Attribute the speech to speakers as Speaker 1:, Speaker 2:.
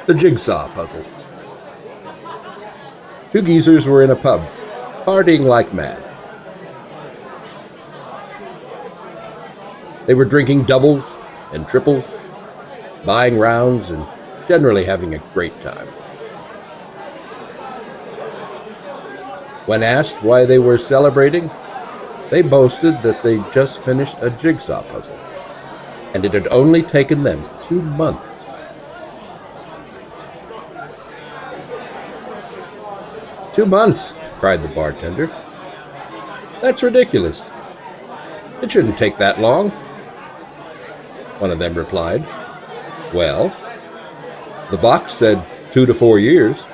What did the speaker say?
Speaker 1: The Jigsaw Puzzle. Two geezers were in a pub, partying like mad. They were drinking doubles and triples, buying rounds, and generally having a great time. When asked why they were celebrating, they boasted that they'd just finished a jigsaw puzzle, and it had only taken them 2 months. "2 months!" cried the bartender. "That's ridiculous. It shouldn't take that long." One of them replied, "Well, the box said 2 to 4 years."